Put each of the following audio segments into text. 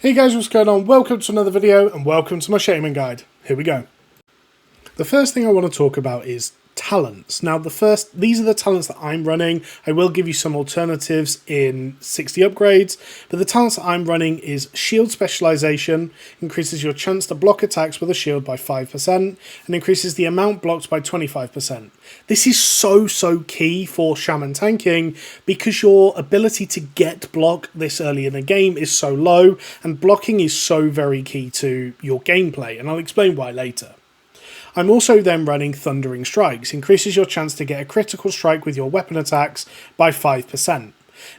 Hey guys, what's going on? Welcome to another video and welcome to my Shaman guide. Here we go. The first thing I want to talk about is talents. Now these are the talents that I'm running. I will give you some alternatives in 60 upgrades, but the talents that I'm running is shield specialization, increases your chance to block attacks with a shield by 5% and increases the amount blocked by 25%. This is so key for Shaman tanking because your ability to get block this early in the game is so low and blocking is so very key to your gameplay, and I'll explain why later. I'm also then running Thundering Strikes, increases your chance to get a critical strike with your weapon attacks by 5%.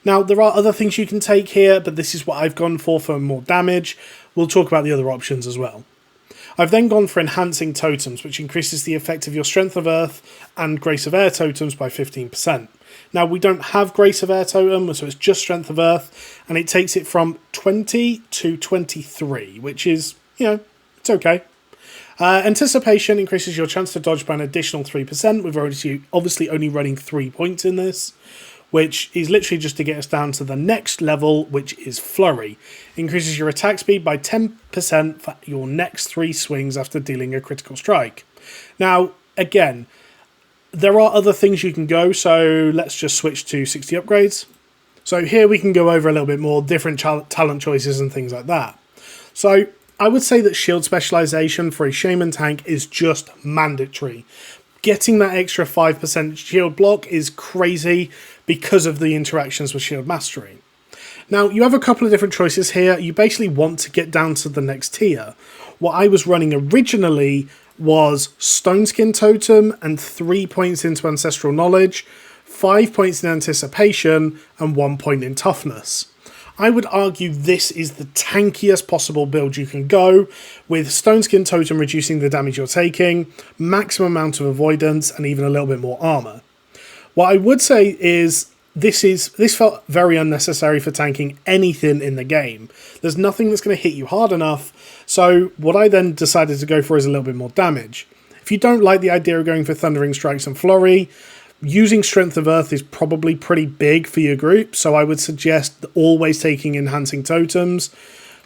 Now there are other things you can take here, but this is what I've gone for more damage. We'll talk about the other options as well. I've then gone for Enhancing Totems, which increases the effect of your Strength of Earth and Grace of Air totems by 15%. Now we don't have Grace of Air totem, so it's just Strength of Earth, and it takes it from 20 to 23, which is, it's okay. Anticipation increases your chance to dodge by an additional 3%. We've obviously only running 3 points in this, which is literally just to get us down to the next level, which is Flurry. Increases your attack speed by 10% for your next 3 swings after dealing a critical strike. Now, again, there are other things you can go, so let's just switch to 60 upgrades. So here we can go over a little bit more different talent choices and things like that. So I would say that shield specialization for a Shaman tank is just mandatory. Getting that extra 5% shield block is crazy because of the interactions with shield mastery. Now, you have a couple of different choices here. You basically want to get down to the next tier. What I was running originally was Stone Skin Totem and 3 points into Ancestral Knowledge, 5 points in Anticipation, and 1 point in Toughness. I would argue this is the tankiest possible build you can go, with Stone Skin Totem reducing the damage you're taking, maximum amount of avoidance, and even a little bit more armor. What I would say is this felt very unnecessary for tanking anything in the game. There's nothing that's going to hit you hard enough, so what I then decided to go for is a little bit more damage. If you don't like the idea of going for Thundering Strikes and Flurry, using Strength of Earth is probably pretty big for your group, so I would suggest always taking Enhancing Totems.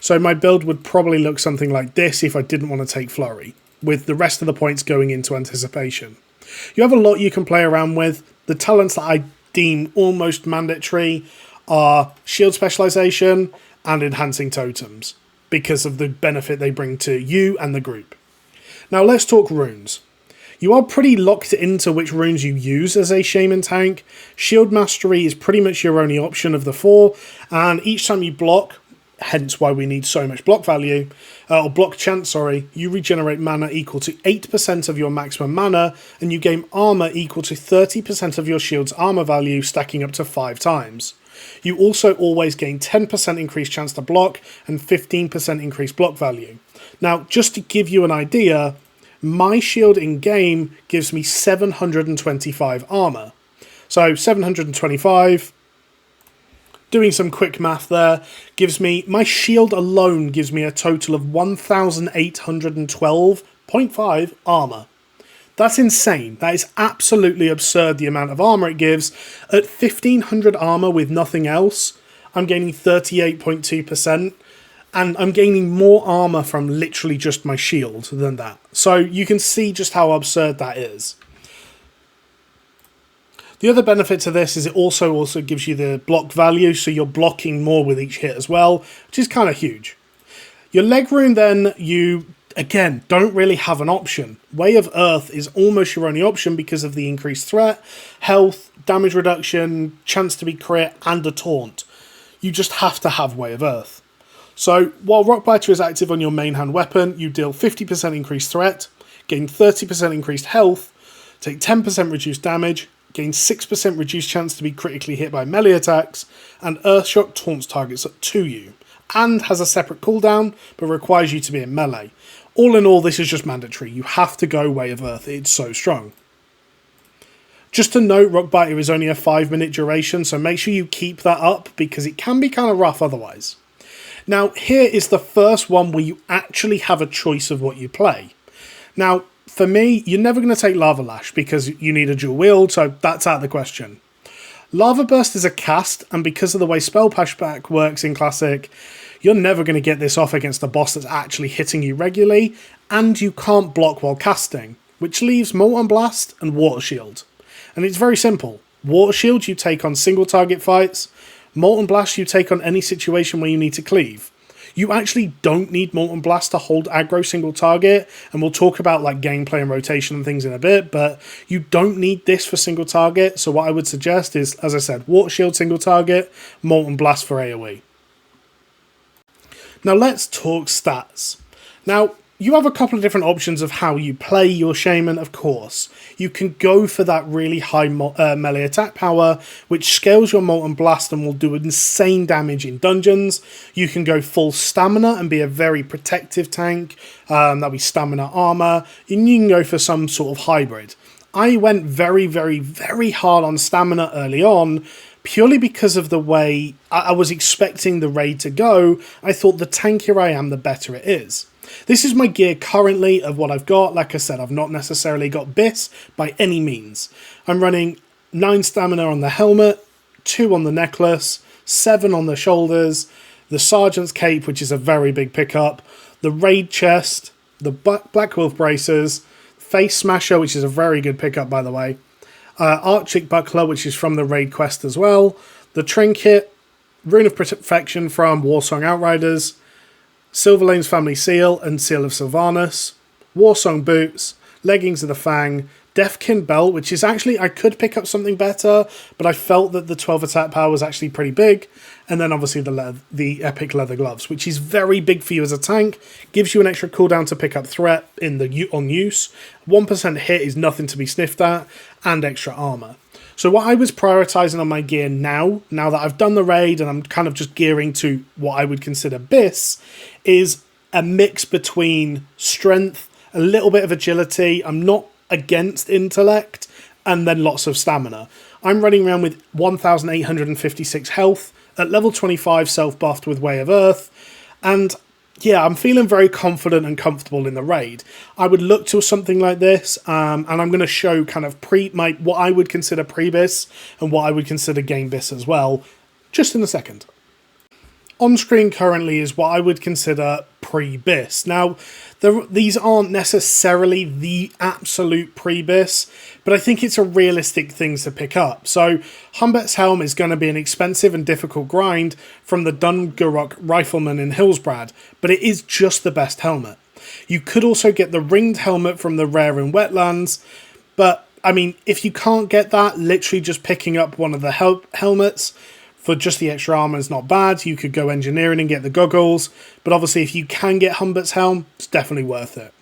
So my build would probably look something like this if I didn't want to take Flurry, with the rest of the points going into Anticipation. You have a lot you can play around with. The talents that I deem almost mandatory are Shield Specialization and Enhancing Totems, because of the benefit they bring to you and the group. Now let's talk runes. You are pretty locked into which runes you use as a Shaman tank. Shield Mastery is pretty much your only option of the 4, and each time you block, hence why we need so much block value, or block chance, sorry, you regenerate mana equal to 8% of your maximum mana, and you gain armor equal to 30% of your shield's armor value, stacking up to 5 times. You also always gain 10% increased chance to block, and 15% increased block value. Now, just to give you an idea, my shield in game gives me 725 armor. So 725, doing some quick math there, gives me, my shield alone gives me a total of 1812.5 armor. That's insane. That is absolutely absurd, the amount of armor it gives. At 1500 armor with nothing else, I'm gaining 38.2%. And I'm gaining more armor from literally just my shield than that. So you can see just how absurd that is. The other benefit to this is it also gives you the block value, so you're blocking more with each hit as well, which is kind of huge. Your leg rune then, you, again, don't really have an option. Way of Earth is almost your only option because of the increased threat, health, damage reduction, chance to be crit, and a taunt. You just have to have Way of Earth. So, while Rockbiter is active on your main hand weapon, you deal 50% increased threat, gain 30% increased health, take 10% reduced damage, gain 6% reduced chance to be critically hit by melee attacks, and Earthshock taunts targets to you, and has a separate cooldown, but requires you to be in melee. All in all, this is just mandatory. You have to go Way of Earth, it's so strong. Just to note, Rockbiter is only a 5-minute duration, so make sure you keep that up, because it can be kind of rough otherwise. Now, here is the first one where you actually have a choice of what you play. Now, for me, you're never going to take Lava Lash because you need a dual wield, so that's out of the question. Lava Burst is a cast, and because of the way Spell Pushback works in Classic, you're never going to get this off against a boss that's actually hitting you regularly, and you can't block while casting, which leaves Molten Blast and Water Shield. And it's very simple. Water Shield you take on single target fights, Molten Blast you take on any situation where you need to cleave. You actually don't need Molten Blast to hold aggro single target, and we'll talk about like gameplay and rotation and things in a bit, but you don't need this for single target, so what I would suggest is, as I said, Water Shield single target, Molten Blast for AoE. Now let's talk stats. Now, you have a couple of different options of how you play your Shaman, of course. You can go for that really high melee attack power, which scales your Molten Blast and will do insane damage in dungeons. You can go full stamina and be a very protective tank. That'll be stamina armor. And you can go for some sort of hybrid. I went very, very, very hard on stamina early on, purely because of the way I was expecting the raid to go. I thought the tankier I am, the better it is. This is my gear currently of what I've got. Like I said, I've not necessarily got BiS by any means. I'm running 9 stamina on the helmet, 2 on the necklace, 7 on the shoulders, the Sergeant's Cape, which is a very big pickup, the Raid Chest, the Black Wolf Braces, Face Smasher, which is a very good pickup by the way, Arctic Buckler, which is from the Raid Quest as well, the Trinket, Rune of Perfection from Warsong Outriders, Silverlane's Family Seal and Seal of Sylvanas, Warsong Boots, Leggings of the Fang, Deathkin Belt, which is actually, I could pick up something better, but I felt that the 12 attack power was actually pretty big, and then obviously the Epic Leather Gloves, which is very big for you as a tank, gives you an extra cooldown to pick up threat on use, 1% hit is nothing to be sniffed at, and extra armor. So what I was prioritizing on my gear now that I've done the raid and I'm kind of just gearing to what I would consider BiS, is a mix between strength, a little bit of agility, I'm not against intellect, and then lots of stamina. I'm running around with 1,856 health, at level 25 self-buffed with Way of Earth, and yeah, I'm feeling very confident and comfortable in the raid. I would look to something like this, and I'm going to show kind of what I would consider pre-BiS and what I would consider game BiS as well, just in a second. On screen currently is what I would consider pre-BiS. Now, these aren't necessarily the absolute pre-BiS, but I think it's a realistic thing to pick up. So, Humbet's Helm is going to be an expensive and difficult grind from the Dungurok Rifleman in Hillsbrad, but it is just the best helmet. You could also get the ringed helmet from the rare in Wetlands, but, I mean, if you can't get that, literally just picking up one of the helmets for just the extra armor is not bad. You could go engineering and get the goggles, but obviously if you can get Humbet's Helm, it's definitely worth it.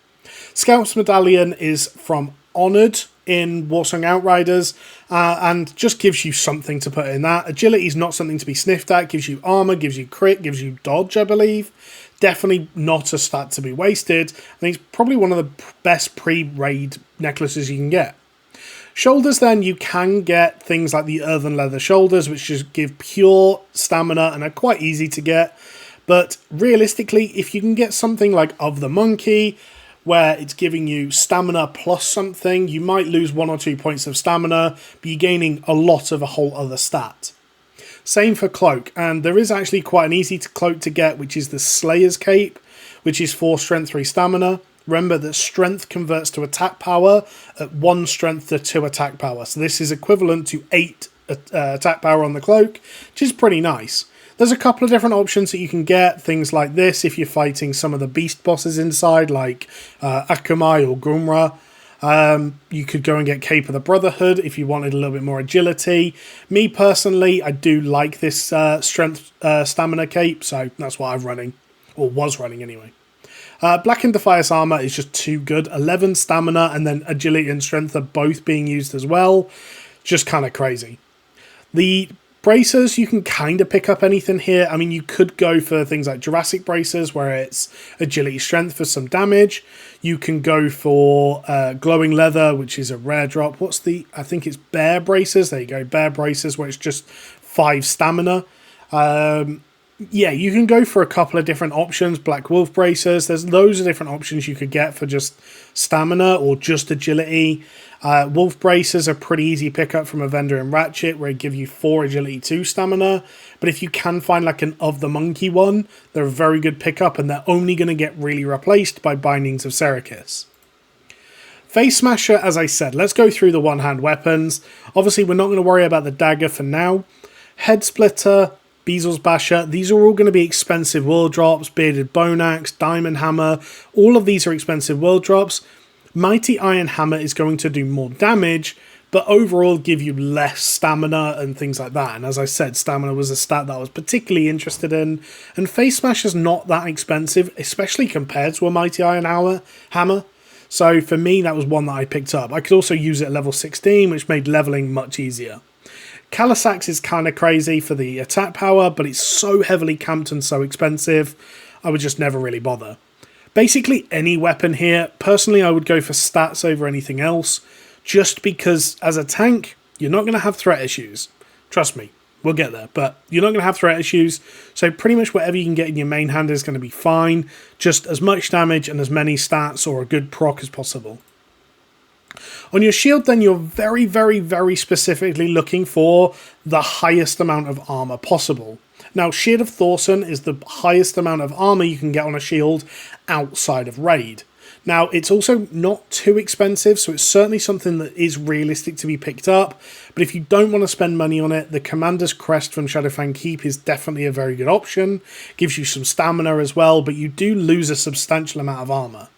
Scout's Medallion is from Honoured in Warsong Outriders, and just gives you something to put in that. Agility is not something to be sniffed at, gives you armor, gives you crit, gives you dodge, I believe. Definitely not a stat to be wasted. I think it's probably one of the best pre-raid necklaces you can get. Shoulders, then, you can get things like the Earthen Leather Shoulders, which just give pure stamina and are quite easy to get. But realistically, if you can get something like Of the Monkey, where it's giving you stamina plus something, you might lose 1 or 2 points of stamina, but you're gaining a lot of a whole other stat. Same for Cloak, and there is actually quite an easy cloak to get, which is the Slayer's Cape, which is 4 strength, 3 stamina. Remember that strength converts to attack power at 1 strength to 2 attack power. So this is equivalent to 8 attack power on the cloak, which is pretty nice. There's a couple of different options that you can get. Things like this if you're fighting some of the beast bosses inside, like Akamai or Gumra. You could go and get Cape of the Brotherhood if you wanted a little bit more agility. Me personally, I do like this strength stamina cape, so that's what I'm running, or was running anyway. Black and Defias armor is just too good. 11 stamina and then agility and strength are both being used as well. Just kind of crazy. The bracers, you can kind of pick up anything here. I mean, you could go for things like Jurassic bracers, where it's agility strength for some damage. You can go for glowing leather, which is a rare drop. I think it's bear bracers. There you go, bear bracers, where it's just 5 stamina. Yeah, you can go for a couple of different options. Black Wolf bracers, there's loads of different options you could get for just stamina or just agility. Wolf Bracers are pretty easy pickup from a vendor in Ratchet, where it give you 4 agility, 2 stamina. But if you can find like an Of the Monkey one, they're a very good pickup, and they're only going to get really replaced by Bindings of Serikis. Face Smasher, as I said, let's go through the one-hand weapons. Obviously, we're not going to worry about the dagger for now. Head Splitter, Beezle's Basher, these are all going to be expensive world drops. Bearded Bone Axe, Diamond Hammer, all of these are expensive world drops. Mighty Iron Hammer is going to do more damage, but overall give you less stamina and things like that. And as I said, stamina was a stat that I was particularly interested in. And Face Smasher's not that expensive, especially compared to a Mighty Iron Hammer. So for me, that was one that I picked up. I could also use it at level 16, which made leveling much easier. Calisax is kind of crazy for the attack power, but it's so heavily camped and so expensive, I would just never really bother. Basically any weapon here, personally I would go for stats over anything else, just because as a tank, you're not going to have threat issues. Trust me, we'll get there, but you're not going to have threat issues, so pretty much whatever you can get in your main hand is going to be fine, just as much damage and as many stats or a good proc as possible. On your shield then, you're very, very, very specifically looking for the highest amount of armor possible. Now, Shield of Thorson is the highest amount of armor you can get on a shield outside of raid. Now, it's also not too expensive, so it's certainly something that is realistic to be picked up, but if you don't want to spend money on it, the Commander's Crest from Shadowfang Keep is definitely a very good option. Gives you some stamina as well, but you do lose a substantial amount of armor.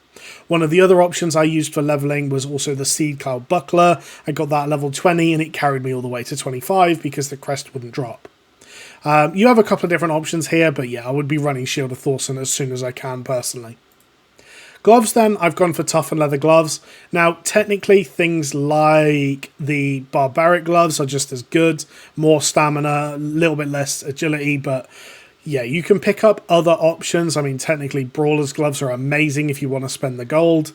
One of the other options I used for leveling was also the Seed Cloud Buckler. I got that at level 20 and it carried me all the way to 25 because the crest wouldn't drop. You have a couple of different options here, but yeah, I would be running Shield of Thorson as soon as I can personally. Gloves then, I've gone for tough and leather gloves. Now, technically, things like the barbaric gloves are just as good. More stamina, a little bit less agility, but yeah, you can pick up other options. I mean, technically, Brawler's gloves are amazing if you want to spend the gold.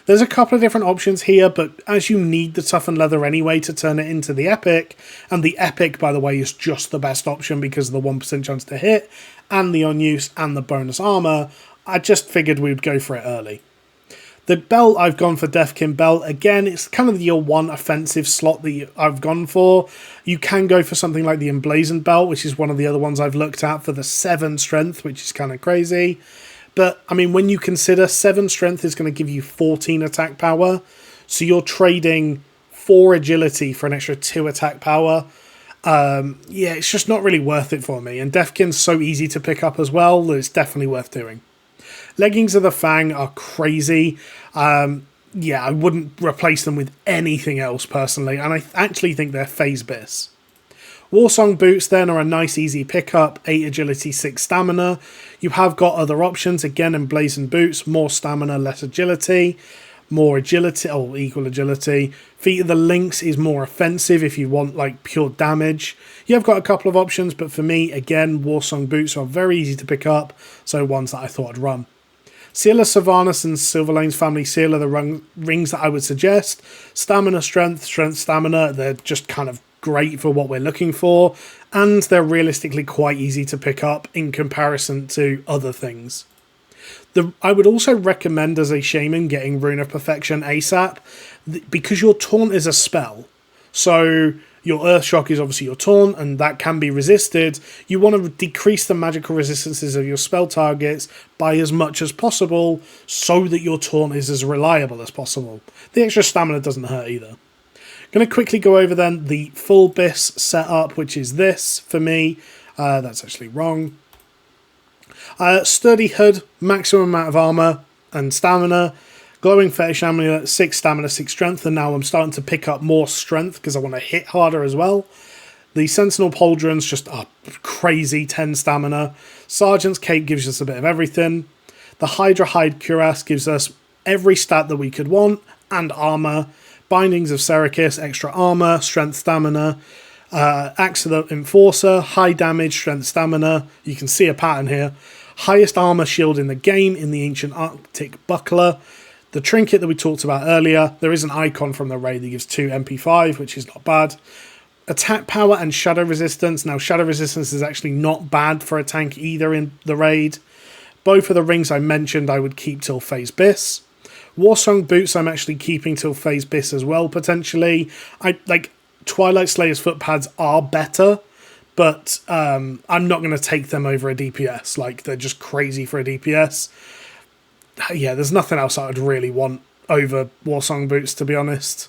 There's a couple of different options here, but as you need the toughened leather anyway to turn it into the epic, and the epic, by the way, is just the best option because of the 1% chance to hit, and the on use, and the bonus armor, I just figured we'd go for it early. The belt, I've gone for Deathkin belt. Again, it's kind of your one offensive slot that I've gone for. You can go for something like the Emblazoned belt, which is one of the other ones I've looked at for the 7 strength, which is kind of crazy. But, I mean, when you consider 7 strength is going to give you 14 attack power, so you're trading 4 agility for an extra 2 attack power. Yeah, it's just not really worth it for me. And Deathkin's so easy to pick up as well that it's definitely worth doing. Leggings of the Fang are crazy. Yeah, I wouldn't replace them with anything else personally, and I actually think they're phase BiS. Warsong Boots then are a nice easy pickup, 8 agility, 6 stamina. You have got other options, again Emblazoned Boots, more stamina, less agility, more agility, or equal agility. Feet of the Lynx is more offensive if you want like pure damage. You have got a couple of options, but for me, again, Warsong Boots are very easy to pick up, so ones that I thought I'd run. Seal of Sylvanas and Silverlane's Family Seal are the rings that I would suggest. Stamina, strength, strength, stamina, they're just kind of great for what we're looking for, and they're realistically quite easy to pick up in comparison to other things. I would also recommend as a shaman getting Rune of Perfection ASAP, because your taunt is a spell. So your Earth Shock is obviously your taunt, and that can be resisted. You want to decrease the magical resistances of your spell targets by as much as possible, so that your taunt is as reliable as possible. The extra stamina doesn't hurt either. Going to quickly go over then the full BiS setup, which is this for me. That's actually wrong. Sturdy Hood, maximum amount of armor and stamina. Glowing Fetish Amulet, 6 stamina, 6 strength, and now I'm starting to pick up more strength because I want to hit harder as well. The Sentinel Pauldrons just are crazy, 10 stamina. Sergeant's Cape gives us a bit of everything. The Hydra Hide Cuirass gives us every stat that we could want, and armor. Bindings of Serikis, extra armor, strength, stamina. Axe of the Enforcer, high damage, strength, stamina. You can see a pattern here. Highest armor shield in the game in the Ancient Arctic Buckler. The trinket that we talked about earlier, there is an icon from the raid that gives 2 MP5, which is not bad. Attack power and shadow resistance. Now, shadow resistance is actually not bad for a tank either in the raid. Both of the rings I mentioned I would keep till phase BiS. Warsong Boots I'm actually keeping till phase BiS as well, potentially. Twilight Slayer's footpads are better, but I'm not going to take them over a DPS. Like, they're just crazy for a DPS. Yeah, there's nothing else I would really want over Warsong Boots, to be honest.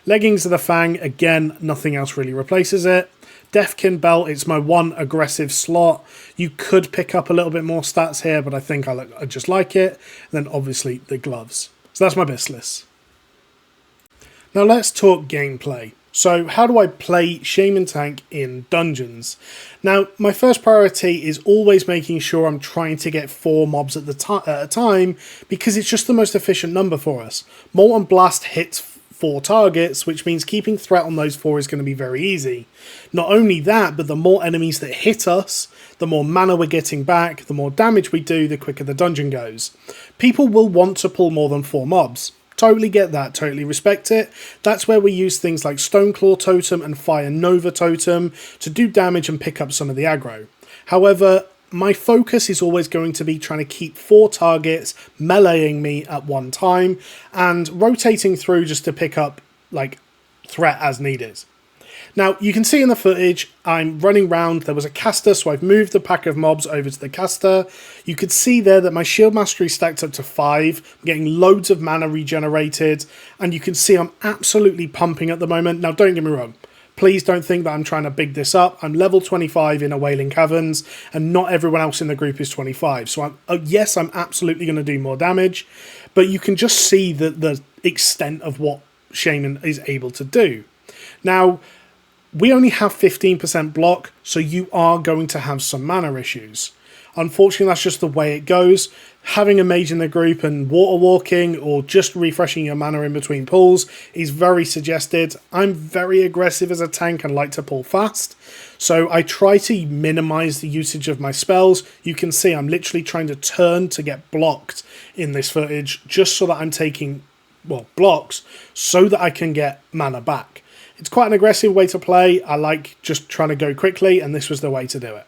Leggings of the Fang, again, nothing else really replaces it. Deathkin Belt, it's my one aggressive slot. You could pick up a little bit more stats here, but I think I just like it. And then obviously the gloves. So that's my BiS list. Now let's talk gameplay. So how do I play Shaman Tank in dungeons? Now, my first priority is always making sure I'm trying to get 4 mobs at a time, because it's just the most efficient number for us. Molten Blast hits 4 targets, which means keeping threat on those 4 is going to be very easy. Not only that, but the more enemies that hit us, the more mana we're getting back, the more damage we do, the quicker the dungeon goes. People will want to pull more than 4 mobs. Totally get that, totally respect it. That's where we use things like Stoneclaw Totem and Fire Nova Totem to do damage and pick up some of the aggro. However, my focus is always going to be trying to keep 4 targets meleeing me at one time and rotating through just to pick up like threat as needed. Now, you can see in the footage, I'm running around, there was a caster, so I've moved the pack of mobs over to the caster. You could see there that my shield mastery stacked up to 5, I'm getting loads of mana regenerated, and you can see I'm absolutely pumping at the moment. Now, don't get me wrong, please don't think that I'm trying to big this up. I'm level 25 in a Wailing Caverns, and not everyone else in the group is 25. So yes, I'm absolutely going to do more damage, but you can just see the extent of what Shaman is able to do. Now, we only have 15% block, so you are going to have some mana issues. Unfortunately, that's just the way it goes. Having a mage in the group and water walking or just refreshing your mana in between pulls is very suggested. I'm very aggressive as a tank and like to pull fast, so I try to minimize the usage of my spells. You can see I'm literally trying to turn to get blocked in this footage just so that I'm taking, well, blocks so that I can get mana back. It's quite an aggressive way to play. I like just trying to go quickly, and this was the way to do it.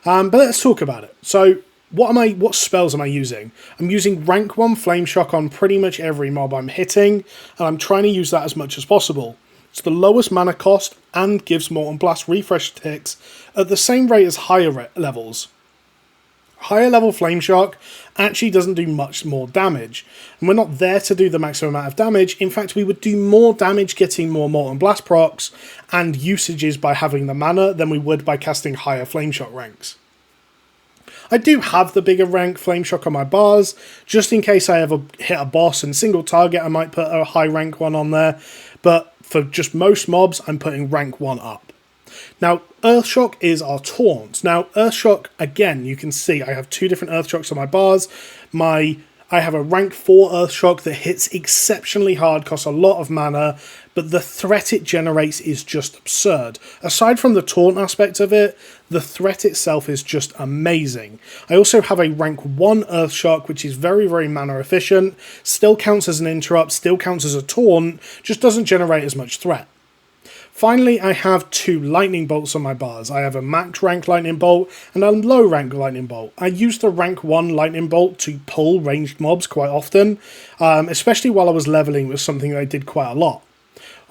But let's talk about it. So, what spells am I using? I'm using rank 1 Flame Shock on pretty much every mob I'm hitting, and I'm trying to use that as much as possible. It's the lowest mana cost and gives Molten Blast refresh ticks at the same rate as higher levels. Higher level Flame Shock actually doesn't do much more damage, and we're not there to do the maximum amount of damage. In fact, we would do more damage getting more Molten Blast procs and usages by having the mana than we would by casting higher Flame Shock ranks. I do have the bigger rank Flame Shock on my bars, just in case I ever hit a boss and single target I might put a high rank one on there, but for just most mobs I'm putting rank 1 up. Now, Earthshock is our taunt. Now, Earthshock, again, you can see I have 2 different Earthshocks on my bars. I have a rank 4 Earthshock that hits exceptionally hard, costs a lot of mana, but the threat it generates is just absurd. Aside from the taunt aspect of it, the threat itself is just amazing. I also have a rank 1 Earthshock, which is very, very mana efficient, still counts as an interrupt, still counts as a taunt, just doesn't generate as much threat. Finally, I have 2 lightning bolts on my bars. I have a max rank lightning bolt and a low rank lightning bolt. I use the rank 1 lightning bolt to pull ranged mobs quite often, especially while I was leveling was something I did quite a lot.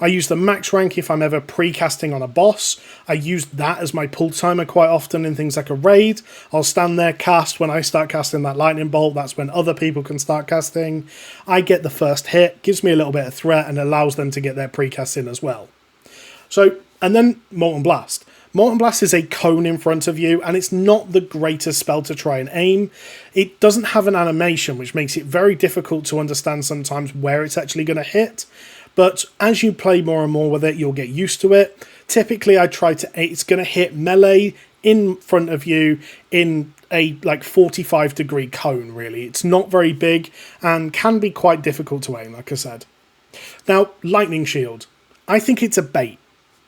I use the max rank if I'm ever pre-casting on a boss. I use that as my pull timer quite often in things like a raid. I'll stand there, cast. When I start casting that lightning bolt, that's when other people can start casting. I get the first hit, gives me a little bit of threat and allows them to get their pre-cast in as well. So, and then Molten Blast. Molten Blast is a cone in front of you, and it's not the greatest spell to try and aim. It doesn't have an animation, which makes it very difficult to understand sometimes where it's actually going to hit. But as you play more and more with it, you'll get used to it. Typically, it's going to hit melee in front of you in a 45-degree cone, really. It's not very big and can be quite difficult to aim, like I said. Now, Lightning Shield. I think it's a bait.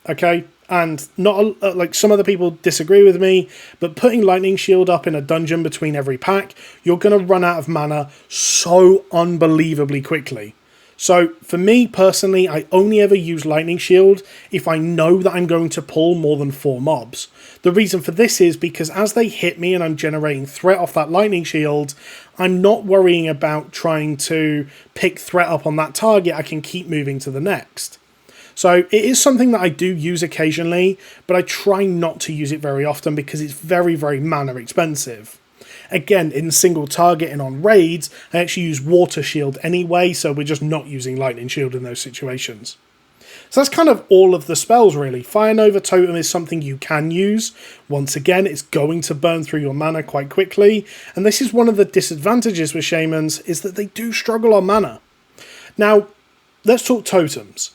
Okay, and not like some other people disagree with me, but putting Lightning Shield up in a dungeon between every pack, you're going to run out of mana so unbelievably quickly. So for me personally, I only ever use Lightning Shield if I know that I'm going to pull more than 4 mobs. The reason for this is because as they hit me and I'm generating threat off that Lightning Shield, I'm not worrying about trying to pick threat up on that target. I can keep moving to the next. So it is something that I do use occasionally, but I try not to use it very often because it's very, very mana expensive. Again, in single target and on raids, I actually use Water Shield anyway, so we're just not using Lightning Shield in those situations. So that's kind of all of the spells really. Fire Nova Totem is something you can use. Once again, it's going to burn through your mana quite quickly, and this is one of the disadvantages with Shamans, is that they do struggle on mana. Now, let's talk totems.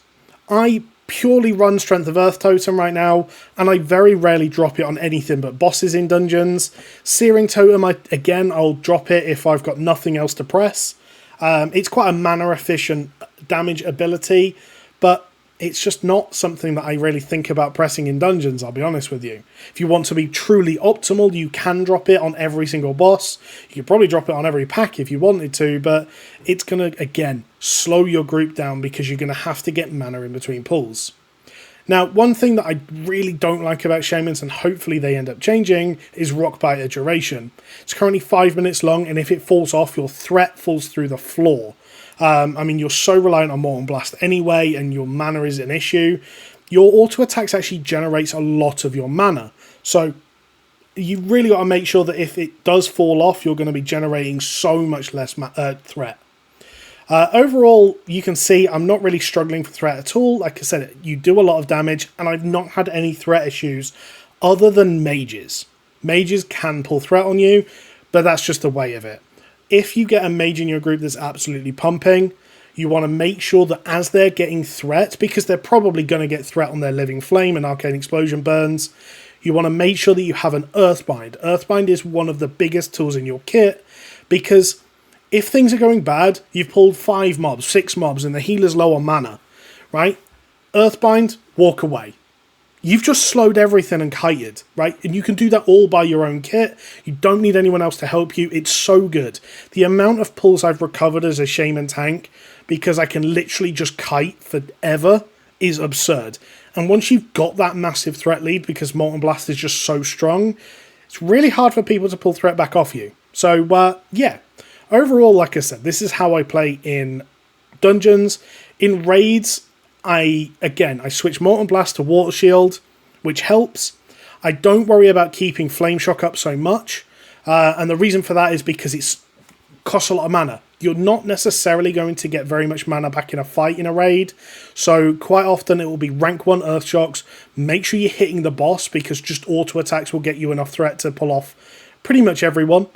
I purely run Strength of Earth Totem right now, and I very rarely drop it on anything but bosses in dungeons. Searing Totem, I'll drop it if I've got nothing else to press. It's quite a mana efficient damage ability, but it's just not something that I really think about pressing in dungeons, I'll be honest with you. If you want to be truly optimal, you can drop it on every single boss. You could probably drop it on every pack if you wanted to, but it's going to, again, slow your group down because you're going to have to get mana in between pulls. Now, one thing that I really don't like about Shamans, and hopefully they end up changing, is Rock Biter duration. It's currently 5 minutes long, and if it falls off, your threat falls through the floor. You're so reliant on Molten Blast anyway, and your mana is an issue. Your auto attacks actually generates a lot of your mana. So you really got to make sure that if it does fall off, you're going to be generating so much less threat. Overall, you can see I'm not really struggling for threat at all. Like I said, you do a lot of damage, and I've not had any threat issues other than mages. Mages can pull threat on you, but that's just the way of it. If you get a mage in your group that's absolutely pumping, you want to make sure that as they're getting threat, because they're probably going to get threat on their Living Flame and Arcane Explosion burns, you want to make sure that you have an Earthbind. Earthbind is one of the biggest tools in your kit, because if things are going bad, you've pulled 5 mobs, 6 mobs, and the healer's low on mana, right? Earthbind, walk away. You've just slowed everything and kited, right? And you can do that all by your own kit. You don't need anyone else to help you. It's so good. The amount of pulls I've recovered as a Shaman tank, because I can literally just kite forever, is absurd. And once you've got that massive threat lead, because Molten Blast is just so strong, it's really hard for people to pull threat back off you. So, yeah. Overall, like I said, this is how I play in dungeons. In raids, I switch Molten Blast to Water Shield, which helps. I don't worry about keeping Flame Shock up so much, and the reason for that is because it costs a lot of mana. You're not necessarily going to get very much mana back in a fight in a raid, so quite often it will be rank 1 Earth Shocks. Make sure you're hitting the boss, because just auto attacks will get you enough threat to pull off pretty much everyone.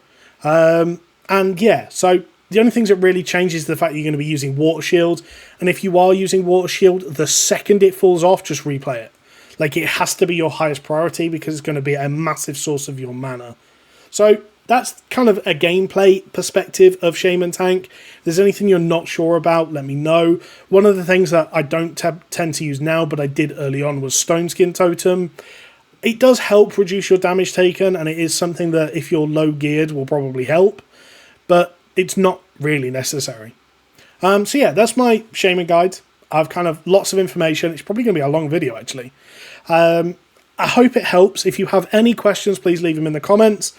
And yeah, so the only things that really change is the fact that you're going to be using Water Shield. And if you are using Water Shield, the second it falls off, just replay it. Like, it has to be your highest priority because it's going to be a massive source of your mana. So that's kind of a gameplay perspective of Shaman Tank. If there's anything you're not sure about, let me know. One of the things that I don't tend to use now, but I did early on, was Stone Skin Totem. It does help reduce your damage taken, and it is something that if you're low geared will probably help. But it's not really necessary. So yeah, that's my Shaman guide. I've kind of lots of information. It's probably going to be a long video, actually. I hope it helps. If you have any questions, please leave them in the comments.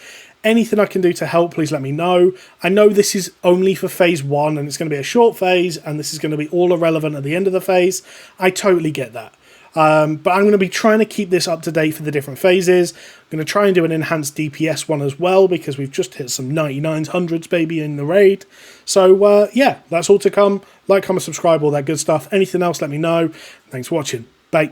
Anything I can do to help, please let me know. I know this is only for phase 1, and it's going to be a short phase, and this is going to be all irrelevant at the end of the phase. I totally get that. But I'm going to be trying to keep this up to date for the different phases. I'm going to try and do an enhanced DPS one as well, because we've just hit some 99s, 100s, baby, in the raid. So, yeah, that's all to come. Like, comment, subscribe, all that good stuff. Anything else, let me know. Thanks for watching. Bye.